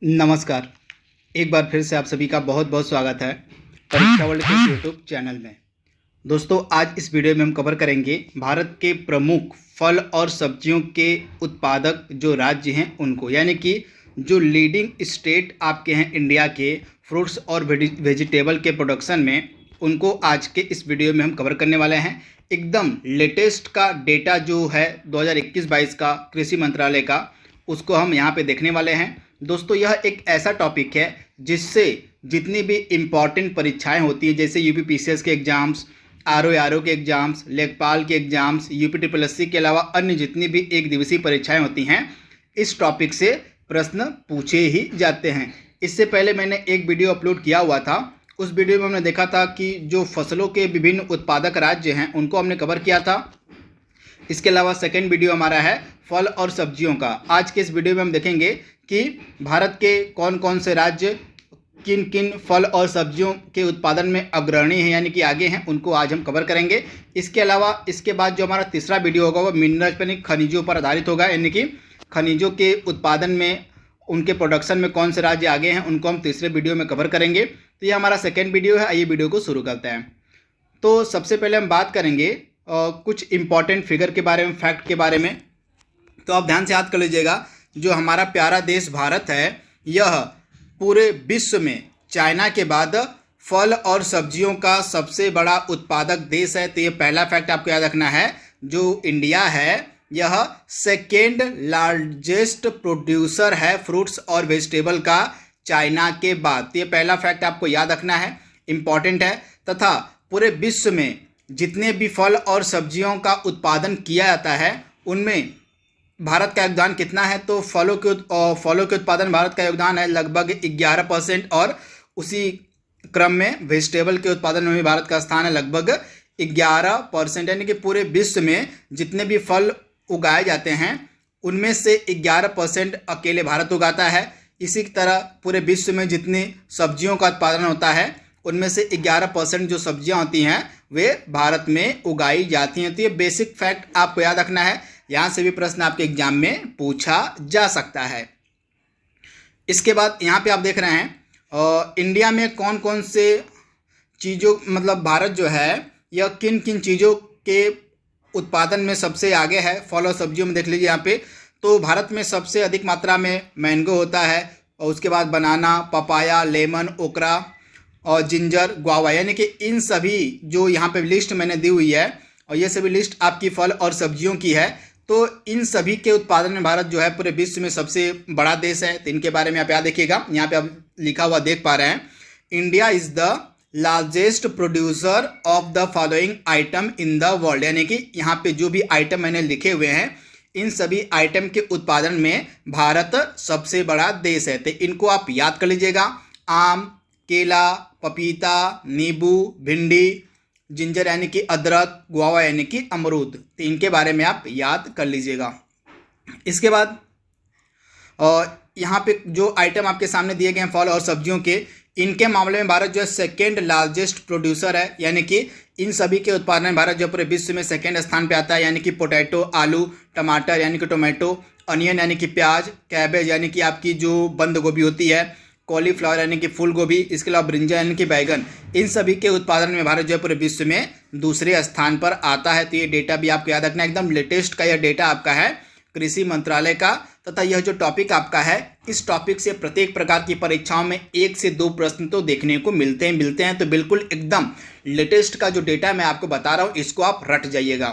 नमस्कार। एक बार फिर से आप सभी का बहुत बहुत स्वागत है परीक्षा वर्ल्ड के इस यूट्यूब चैनल में। दोस्तों, आज इस वीडियो में हम कवर करेंगे भारत के प्रमुख फल और सब्जियों के उत्पादक जो राज्य हैं उनको, यानी कि जो लीडिंग स्टेट आपके हैं इंडिया के फ्रूट्स और वेजिटेबल के प्रोडक्शन में, उनको आज के इस वीडियो में हम कवर करने वाले हैं। एकदम लेटेस्ट का डेटा जो है 2021-22 का कृषि मंत्रालय का, उसको हम यहाँ पे देखने वाले हैं। दोस्तों, यह एक ऐसा टॉपिक है जिससे जितनी भी इम्पॉर्टेंट परीक्षाएं होती हैं, जैसे यूपी पीसीएस के एग्ज़ाम्स, आरओ के एग्ज़ाम्स, लेखपाल के एग्ज़ाम्स, यूपी ट्रिपल एससी के अलावा अन्य जितनी भी एक दिवसीय परीक्षाएं होती हैं, इस टॉपिक से प्रश्न पूछे ही जाते हैं। इससे पहले मैंने एक वीडियो अपलोड किया हुआ था। उस वीडियो में हमने देखा था कि जो फसलों के विभिन्न उत्पादक राज्य हैं उनको हमने कवर किया था। इसके अलावा सेकेंड वीडियो हमारा है फल और सब्जियों का। आज के इस वीडियो में हम देखेंगे कि भारत के कौन कौन से राज्य किन किन फल और सब्जियों के उत्पादन में अग्रणी हैं, यानी कि आगे हैं, उनको आज हम कवर करेंगे। इसके अलावा इसके बाद जो हमारा तीसरा वीडियो होगा वो मिनरल्स यानी खनिजों पर आधारित होगा, यानी कि खनिजों के उत्पादन में उनके प्रोडक्शन में कौन से राज्य आगे हैं, उनको हम तीसरे वीडियो में कवर करेंगे। तो ये हमारा सेकेंड वीडियो है। आइए वीडियो को शुरू करते हैं। तो सबसे पहले हम बात करेंगे कुछ इंपॉर्टेंट फिगर के बारे में, फैक्ट के बारे में। तो आप ध्यान से याद कर लीजिएगा, जो हमारा प्यारा देश भारत है, यह पूरे विश्व में चाइना के बाद फल और सब्जियों का सबसे बड़ा उत्पादक देश है। तो ये पहला फैक्ट आपको याद रखना है। जो इंडिया है यह सेकेंड लार्जेस्ट प्रोड्यूसर है फ्रूट्स और वेजिटेबल का चाइना के बाद। तो ये पहला फैक्ट आपको याद रखना है, इम्पॉर्टेंट है। तथा पूरे विश्व में जितने भी फल और सब्जियों का उत्पादन किया जाता है उनमें भारत का योगदान कितना है, तो फलों के उत्पादन भारत का योगदान है लगभग 11%, और उसी क्रम में वेजिटेबल के उत्पादन में भी भारत का स्थान है लगभग 11%। यानी कि पूरे विश्व में जितने भी फल उगाए जाते हैं उनमें से 11% अकेले भारत उगाता है। इसी तरह पूरे विश्व में जितनी सब्जियों का उत्पादन होता है उनमें से 11% जो सब्जियां होती हैं वे भारत में उगाई जाती हैं। तो ये बेसिक फैक्ट आपको याद रखना है, यहाँ से भी प्रश्न आपके एग्जाम में पूछा जा सकता है। इसके बाद यहाँ पे आप देख रहे हैं इंडिया में कौन कौन से चीज़ों, मतलब भारत जो है यह किन किन चीज़ों के उत्पादन में सबसे आगे है। फल और सब्जियों में देख लीजिए यहाँ पे, तो भारत में सबसे अधिक मात्रा में मैंगो होता है, और उसके बाद बनाना, पपाया, लेमन, ओकरा और जिंजर, गुआवा, यानी कि इन सभी जो यहाँ पे लिस्ट मैंने दी हुई है, और ये सभी लिस्ट आपकी फल और सब्जियों की है, तो इन सभी के उत्पादन में भारत जो है पूरे विश्व में सबसे बड़ा देश है। तो इनके बारे में आप याद देखिएगा, यहाँ पे आप लिखा हुआ देख पा रहे हैं, India is the largest producer of the following item in the world. यानी कि यहाँ पे जो भी आइटम मैंने लिखे हुए हैं इन सभी आइटम के उत्पादन में भारत सबसे बड़ा देश है। तो इनको आप याद कर लीजिएगा, आम, केला, पपीता, नींबू, भिंडी, जिंजर यानी कि अदरक, गुआवा यानी कि अमरूद। तो इनके बारे में आप याद कर लीजिएगा। इसके बाद यहाँ पे जो आइटम आपके सामने दिए गए हैं फल और सब्जियों के, इनके मामले में भारत जो है सेकेंड लार्जेस्ट प्रोड्यूसर है, यानी कि इन सभी के उत्पादन में भारत जो पूरे विश्व में सेकेंड स्थान पे आता है। यानी कि पोटैटो, आलू, टमाटर यानी कि टोमेटो, अनियन यानी कि प्याज, कैबेज यानी कि आपकी जो बंद गोभी होती है, कॉलीफ्लावर यानी कि फूल गोभी, इसके अलावा ब्रिंजल यानी कि बैगन, इन सभी के उत्पादन में भारत जो है पूरे विश्व में दूसरे स्थान पर आता है। तो ये डेटा भी आपको याद रखना है, एकदम लेटेस्ट का यह डेटा आपका है कृषि मंत्रालय का। तथा यह जो टॉपिक आपका है, इस टॉपिक से प्रत्येक प्रकार की परीक्षाओं में 1 से 2 प्रश्न तो देखने को मिलते हैं। तो बिल्कुल एकदम लेटेस्ट का जो डेटा मैं आपको बता रहा हूँ, इसको आप रट जाइएगा।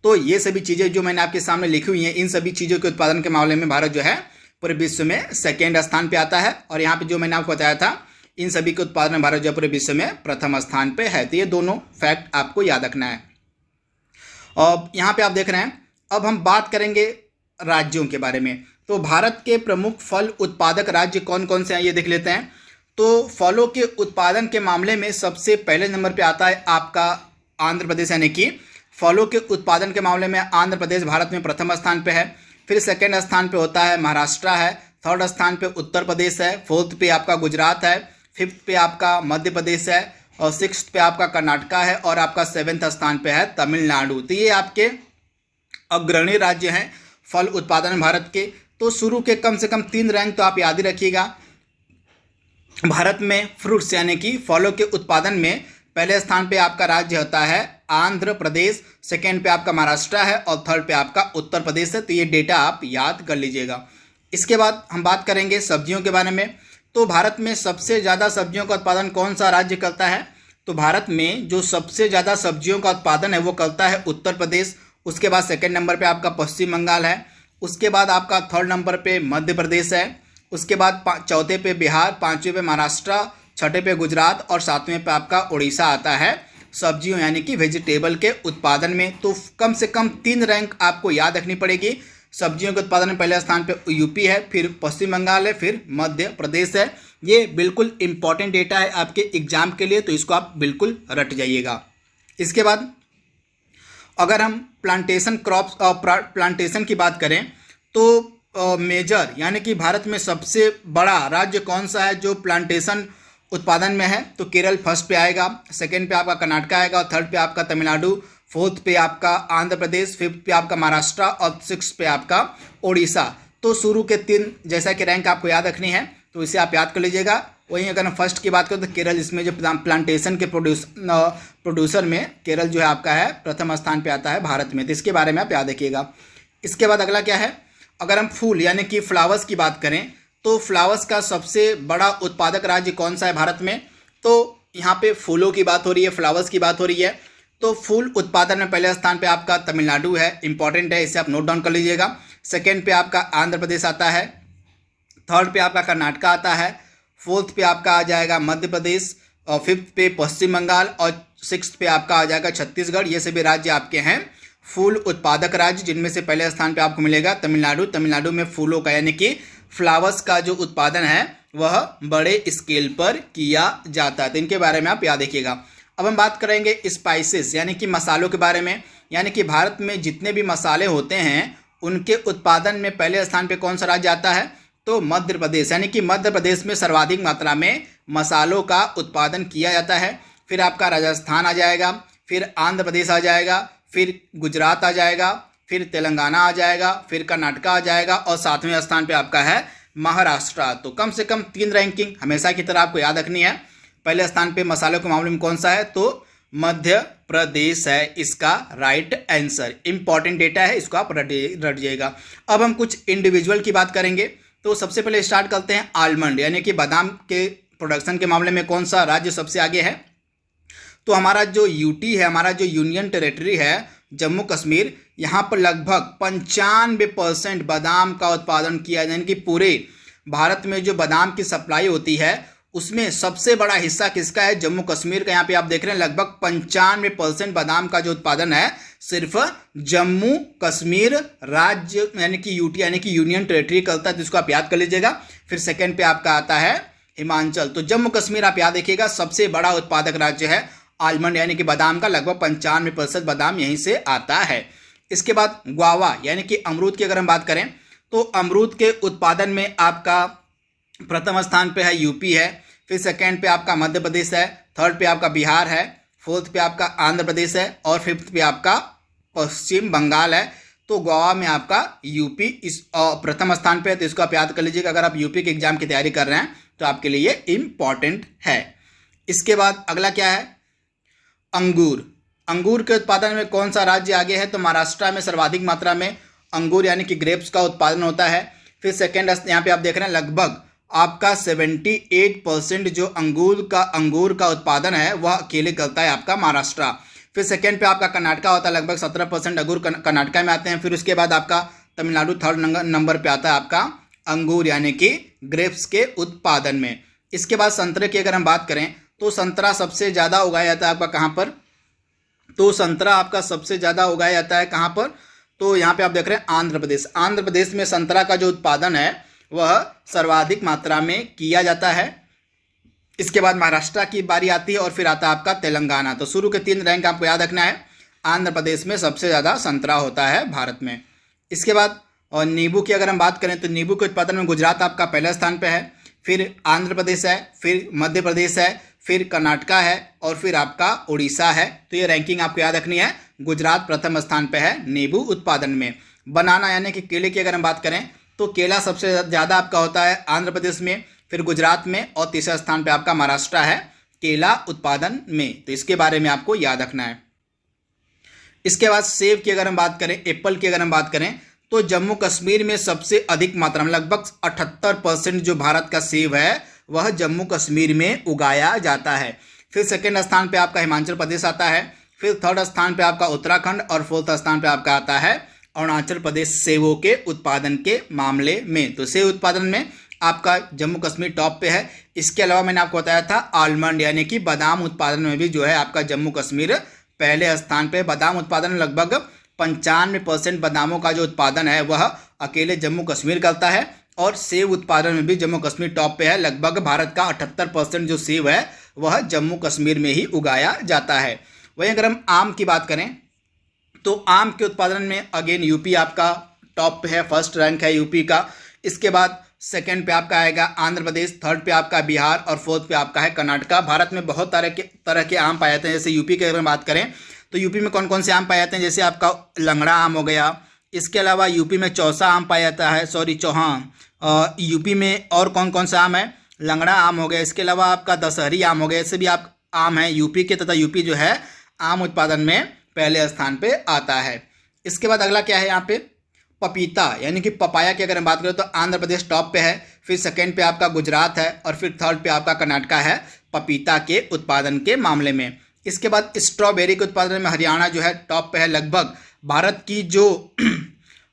तो ये सभी चीज़ें जो मैंने आपके सामने लिखी हुई हैं, इन सभी चीज़ों के उत्पादन के मामले में भारत जो है पूरे विश्व में सेकेंड स्थान पे आता है। और यहाँ पे जो मैंने आपको बताया था, इन सभी के उत्पादन में भारत जो पूरे विश्व में प्रथम स्थान पे है। तो ये दोनों फैक्ट आपको याद रखना है। और यहाँ पे आप देख रहे हैं, अब हम बात करेंगे राज्यों के बारे में। तो भारत के प्रमुख फल उत्पादक राज्य कौन कौन से हैं ये देख लेते हैं। तो फलों के उत्पादन के मामले में सबसे पहले नंबर पे आता है आपका आंध्र प्रदेश, यानी कि फलों के उत्पादन के मामले में आंध्र प्रदेश भारत में प्रथम स्थान पे है। फिर सेकेंड स्थान पे होता है महाराष्ट्र है, थर्ड स्थान पे उत्तर प्रदेश है, फोर्थ पे आपका गुजरात है, फिफ्थ पे आपका मध्य प्रदेश है, और सिक्स्थ पे आपका कर्नाटका है, और आपका सेवेंथ स्थान पे है तमिलनाडु। तो ये आपके अग्रणी राज्य हैं फल उत्पादन भारत के। तो शुरू के कम से कम 3 रैंक तो आप याद ही रखिएगा। भारत में फ्रूट्स यानी कि फलों के उत्पादन में पहले स्थान पे आपका राज्य होता है आंध्र प्रदेश, सेकेंड पे आपका महाराष्ट्र है और थर्ड पे आपका उत्तर प्रदेश है। तो ये डेटा आप याद कर लीजिएगा। इसके बाद हम बात करेंगे सब्जियों के बारे में। तो भारत में सबसे ज़्यादा सब्जियों का उत्पादन कौन सा राज्य करता है? तो भारत में जो सबसे ज़्यादा सब्जियों का उत्पादन है वो करता है उत्तर प्रदेश। उसके बाद सेकेंड नंबर पे आपका पश्चिम बंगाल है। उसके बाद आपका थर्ड नंबर पे मध्य प्रदेश है। उसके बाद चौथे पे बिहार, पाँचवें पे महाराष्ट्र, छठे पे गुजरात और सातवें पे आपका उड़ीसा आता है सब्जियों यानी कि वेजिटेबल के उत्पादन में। तो कम से कम 3 रैंक आपको याद रखनी पड़ेगी। सब्जियों के उत्पादन में पहले स्थान पे यूपी है, फिर पश्चिम बंगाल है, फिर मध्य प्रदेश है। ये बिल्कुल इंपॉर्टेंट डेटा है आपके एग्जाम के लिए, तो इसको आप बिल्कुल रट जाइएगा। इसके बाद अगर हम प्लांटेशन क्रॉप्स प्लांटेशन की बात करें तो मेजर यानी कि भारत में सबसे बड़ा राज्य कौन सा है जो प्लांटेशन उत्पादन में है? तो केरल फर्स्ट पे आएगा, सेकंड पे आपका कर्नाटक आएगा और थर्ड पे आपका तमिलनाडु, फोर्थ पे आपका आंध्र प्रदेश, फिफ्थ पे आपका महाराष्ट्र और सिक्स पे आपका उड़ीसा। तो शुरू के 3 जैसा कि रैंक आपको याद रखनी है, तो इसे आप याद कर लीजिएगा। वहीं अगर हम फर्स्ट की बात करें तो केरल, इसमें जो प्लांटेशन के प्रोड्यूसर में केरल जो है आपका है प्रथम स्थान पे आता है भारत में। तो इसके बारे में आप याद रखिएगा। इसके बाद अगला क्या है? अगर हम फूल यानी कि फ्लावर्स की बात करें तो फ्लावर्स का सबसे बड़ा उत्पादक राज्य कौन सा है भारत में? तो यहाँ पे फूलों की बात हो रही है, फ्लावर्स की बात हो रही है। तो फूल उत्पादन में पहले स्थान पे आपका तमिलनाडु है, इंपॉर्टेंट है, इसे आप नोट डाउन कर लीजिएगा। सेकेंड पे आपका आंध्र प्रदेश आता है, थर्ड पे आपका कर्नाटक आता है, फोर्थ पे आपका आ जाएगा मध्य प्रदेश और फिफ्थ पे पश्चिम बंगाल और सिक्स्थ पे आपका आ जाएगा छत्तीसगढ़। ये सभी राज्य आपके हैं फूल उत्पादक राज्य, जिनमें से पहले स्थान पे आपको मिलेगा तमिलनाडु। तमिलनाडु में फूलों का यानी कि फ्लावर्स का जो उत्पादन है वह बड़े स्केल पर किया जाता है। तो इनके बारे में आप याद रखिएगा। अब हम बात करेंगे स्पाइसेस यानी कि मसालों के बारे में। यानी कि भारत में जितने भी मसाले होते हैं उनके उत्पादन में पहले स्थान पे कौन सा राज्य आता है? तो मध्य प्रदेश। यानी कि मध्य प्रदेश में सर्वाधिक मात्रा में मसालों का उत्पादन किया जाता है। फिर आपका राजस्थान आ जाएगा, फिर आंध्र प्रदेश आ जाएगा, फिर गुजरात आ जाएगा, फिर तेलंगाना आ जाएगा, फिर कर्नाटक आ जाएगा और 7वें स्थान पे आपका है महाराष्ट्र। तो कम से कम 3 रैंकिंग हमेशा की तरह आपको याद रखनी है। पहले स्थान पे मसालों के मामले में कौन सा है? तो मध्य प्रदेश है इसका राइट आंसर। इंपॉर्टेंट डेटा है, इसको आप रट जाइएगा। अब हम कुछ इंडिविजुअल की बात करेंगे। तो सबसे पहले स्टार्ट करते हैं आलमंड यानी कि बादाम के प्रोडक्शन के मामले में कौन सा राज्य सबसे आगे है? तो हमारा जो यूटी है, हमारा जो यूनियन टेरिटरी है जम्मू कश्मीर, यहाँ पर लगभग 95% बादाम का उत्पादन किया जाए। यानी कि पूरे भारत में जो बादाम की सप्लाई होती है उसमें सबसे बड़ा हिस्सा किसका है? जम्मू कश्मीर का। यहाँ पे आप देख रहे हैं लगभग 95% बादाम का जो उत्पादन है सिर्फ जम्मू कश्मीर राज्य यानी कि यूटी यानी कि यूनियन टेरिटरी करता है। तो इसको आप याद कर लीजिएगा। फिर सेकेंड पे आपका आता है हिमाचल। तो जम्मू कश्मीर आप याद रखिएगा सबसे बड़ा उत्पादक राज्य है आलमंड यानी कि बादाम का। लगभग 95% बादाम यहीं से आता है। इसके बाद गुआवा यानी कि अमरूद की अगर हम बात करें तो अमरूद के उत्पादन में आपका प्रथम स्थान पे है यूपी है, फिर सेकेंड पे आपका मध्य प्रदेश है, थर्ड पे आपका बिहार है, फोर्थ पे आपका आंध्र प्रदेश है और फिफ्थ पे आपका पश्चिम बंगाल है। तो गोवा में आपका यूपी इस प्रथम स्थान पे है। तो इसको आप याद कर लीजिएगा। अगर आप यूपी के एग्जाम की तैयारी कर रहे हैं तो आपके लिए ये इम्पॉर्टेंट है। इसके बाद अगला क्या है? अंगूर। अंगूर के उत्पादन में कौन सा राज्य आगे है? तो महाराष्ट्र में सर्वाधिक मात्रा में अंगूर यानी कि ग्रेप्स का उत्पादन होता है। फिर सेकेंड यहाँ पे आप देख रहे हैं लगभग आपका 78% जो अंगूर का उत्पादन है वह अकेले करता है आपका महाराष्ट्र। फिर सेकेंड पे आपका कर्नाटक होता है, लगभग 17% अंगूर कर्नाटक में आते हैं। फिर उसके बाद आपका तमिलनाडु थर्ड नंबर पे आता है आपका अंगूर यानी कि ग्रेप्स के उत्पादन में। इसके बाद संतरे की अगर हम बात करें तो संतरा सबसे ज़्यादा उगाया जाता है आपका कहाँ पर? तो संतरा आपका सबसे ज़्यादा उगाया जाता है कहाँ पर? तो यहाँ पे आप देख रहे हैं आंध्र प्रदेश। आंध्र प्रदेश में संतरा का जो उत्पादन है वह सर्वाधिक मात्रा में किया जाता है। इसके बाद महाराष्ट्र की बारी आती है और फिर आता है आपका तेलंगाना। तो शुरू के 3 रैंक आपको याद रखना है। आंध्र प्रदेश में सबसे ज़्यादा संतरा होता है भारत में। इसके बाद और नींबू की अगर हम बात करें तो नींबू के उत्पादन में गुजरात आपका पहले स्थान पे है, फिर आंध्र प्रदेश है, फिर मध्य प्रदेश है, फिर कर्नाटक है और फिर आपका उड़ीसा है। तो ये रैंकिंग आपको याद रखनी है। गुजरात प्रथम स्थान पे है नींबू उत्पादन में। बनाना यानी कि केले की अगर हम बात करें तो केला सबसे ज़्यादा आपका होता है आंध्र प्रदेश में, फिर गुजरात में, और तीसरा स्थान पे आपका महाराष्ट्र है केला उत्पादन में। तो इसके बारे में आपको याद रखना है। इसके बाद सेब की अगर हम बात करें, एप्पल की अगर हम बात करें, तो जम्मू कश्मीर में सबसे अधिक मात्रा में लगभग 78% जो भारत का सेब है वह जम्मू कश्मीर में उगाया जाता है। फिर सेकेंड स्थान पे आपका हिमाचल प्रदेश आता है, फिर थर्ड स्थान पे आपका उत्तराखंड, और फोर्थ स्थान पे आपका आता है अरुणाचल प्रदेश सेबों के उत्पादन के मामले में। तो सेब उत्पादन में आपका जम्मू कश्मीर टॉप पे है। इसके अलावा मैंने आपको बताया था आलमंड यानी कि बादाम उत्पादन में भी जो है आपका जम्मू कश्मीर पहले स्थान पे। बादाम उत्पादन लगभग 95% बादामों का जो उत्पादन है वह अकेले जम्मू कश्मीर करता है, और सेब उत्पादन में भी जम्मू कश्मीर टॉप पे है। लगभग भारत का 78% जो सेब है वह जम्मू कश्मीर में ही उगाया जाता है। वहीं अगर हम आम की बात करें तो आम के उत्पादन में अगेन यूपी आपका टॉप पे है, फर्स्ट रैंक है यूपी का। इसके बाद सेकंड पे आपका आएगा आंध्र प्रदेश, थर्ड पे आपका बिहार, और फोर्थ पे आपका है कर्नाटका। भारत में बहुत तरह के आम पाए जाते हैं। जैसे यूपी की अगर बात करें तो यूपी में कौन कौन से आम पाए जाते हैं, जैसे आपका लंगड़ा आम हो गया। इसके अलावा यूपी में चौसा आम पाया जाता है, यूपी में और कौन कौन सा आम है, लंगड़ा आम हो गया। इसके अलावा आपका दशहरी आम हो गया। ऐसे भी आप आम है यूपी के, तथा यूपी जो है आम उत्पादन में पहले स्थान पे आता है। इसके बाद अगला क्या है यहाँ पे, पपीता यानी कि पपाया की अगर हम बात करें तो आंध्र प्रदेश टॉप पे है, फिर सेकंड पे आपका गुजरात है, और फिर थर्ड पे आपका कर्नाटका है पपीता के उत्पादन के मामले में। इसके बाद स्ट्रॉबेरी के उत्पादन में हरियाणा जो है टॉप पे है। लगभग भारत की जो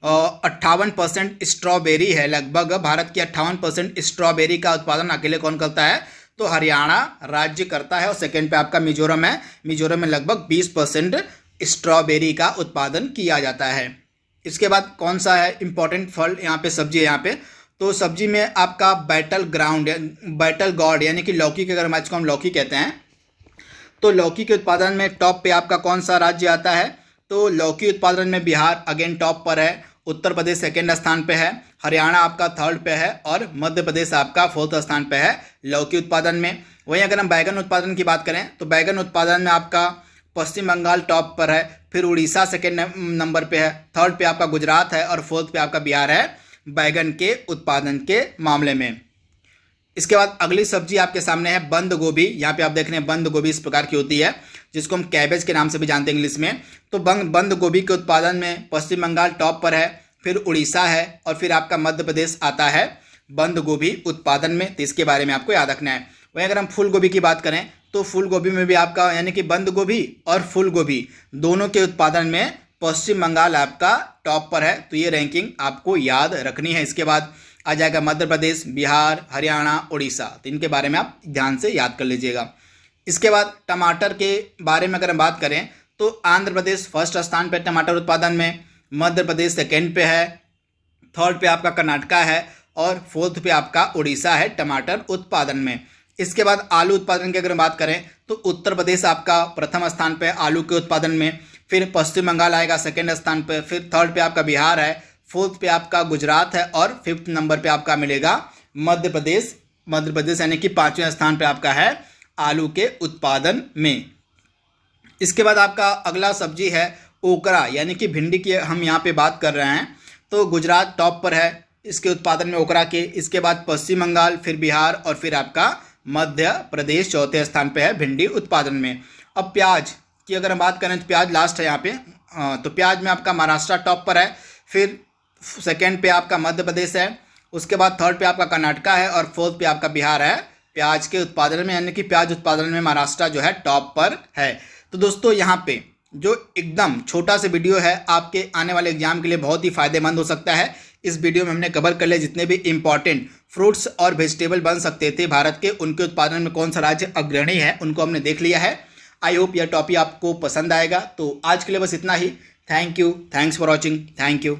58% स्ट्रॉबेरी है, लगभग भारत की 58% स्ट्रॉबेरी का उत्पादन अकेले कौन करता है, तो हरियाणा राज्य करता है। और सेकंड पे आपका मिजोरम है, मिजोरम में लगभग 20% स्ट्रॉबेरी का उत्पादन किया जाता है। इसके बाद कौन सा है इंपॉर्टेंट फल यहाँ पे, सब्जी है यहाँ पे, तो सब्जी में आपका बैटल गॉड यानी कि लौकी के, अगर मैच को हम लौकी कहते हैं, तो लौकी के उत्पादन में टॉप पे आपका कौन सा राज्य आता है, तो लौकी उत्पादन में बिहार अगेन टॉप पर है, उत्तर प्रदेश सेकेंड स्थान पे है, हरियाणा आपका थर्ड पे है, और मध्य प्रदेश आपका फोर्थ स्थान पे है लौकी उत्पादन में। वहीं अगर हम बैगन उत्पादन की बात करें तो बैगन उत्पादन में आपका पश्चिम बंगाल टॉप पर है, फिर उड़ीसा सेकेंड नंबर पे है, थर्ड पे आपका गुजरात है, और फोर्थ पे आपका बिहार है बैगन के उत्पादन के मामले में। इसके बाद अगली सब्जी आपके सामने है बंद गोभी। यहाँ पे आप देख रहे हैं बंद गोभी इस प्रकार की होती है, जिसको हम कैबेज के नाम से भी जानते हैं इंग्लिश में। तो बंद गोभी के उत्पादन में पश्चिम बंगाल टॉप पर है, फिर उड़ीसा है, और फिर आपका मध्य प्रदेश आता है बंद गोभी उत्पादन में। तो इसके बारे में आपको याद रखना है। वहीं अगर हम फूल गोभी की बात करें तो फूल गोभी में भी आपका यानी कि बंद गोभी और फूल गोभी दोनों के उत्पादन में पश्चिम बंगाल आपका टॉप पर है। तो ये रैंकिंग आपको याद रखनी है। इसके बाद आ जाएगा मध्य प्रदेश, बिहार, हरियाणा, उड़ीसा। तो इनके बारे में आप ध्यान से याद कर लीजिएगा। इसके बाद टमाटर के बारे में अगर हम बात करें तो आंध्र प्रदेश फर्स्ट स्थान पर टमाटर उत्पादन में, मध्य प्रदेश सेकेंड पे है, थर्ड पे आपका कर्नाटका है, और फोर्थ पे आपका उड़ीसा है टमाटर उत्पादन में। इसके बाद आलू उत्पादन की अगर हम बात करें तो उत्तर प्रदेश आपका प्रथम स्थान पे आलू के उत्पादन में, फिर पश्चिम बंगाल आएगा सेकेंड स्थान पे, फिर थर्ड पे आपका बिहार है, फोर्थ पे आपका गुजरात है, और फिफ्थ नंबर पे आपका मिलेगा मध्य प्रदेश यानी कि 5वें स्थान पे आपका है आलू के उत्पादन में। इसके बाद आपका अगला सब्जी है ओकरा यानी कि भिंडी की हम यहाँ पे बात कर रहे हैं। तो गुजरात टॉप पर है इसके उत्पादन में ओकरा के। इसके बाद पश्चिम बंगाल, फिर बिहार, और फिर आपका मध्य प्रदेश चौथे स्थान पे है भिंडी उत्पादन में। अब प्याज की अगर हम बात करें तो प्याज लास्ट है यहाँ पे। तो प्याज में आपका महाराष्ट्र टॉप पर है, फिर सेकेंड पे आपका मध्य प्रदेश है, उसके बाद थर्ड पे आपका कर्नाटका है, और फोर्थ पे आपका बिहार है प्याज के उत्पादन में, यानी कि प्याज उत्पादन में महाराष्ट्र जो है टॉप पर है। तो दोस्तों यहाँ पे जो एकदम छोटा सा वीडियो है आपके आने वाले एग्जाम के लिए बहुत ही फायदेमंद हो सकता है। इस वीडियो में हमने कवर कर लिया जितने भी इंपॉर्टेंट फ्रूट्स और वेजिटेबल बन सकते थे भारत के, उनके उत्पादन में कौन सा राज्य अग्रणी है उनको हमने देख लिया है। आई होप यह टॉपिक आपको पसंद आएगा। तो आज के लिए बस इतना ही। Thank you, thanks for watching, thank you.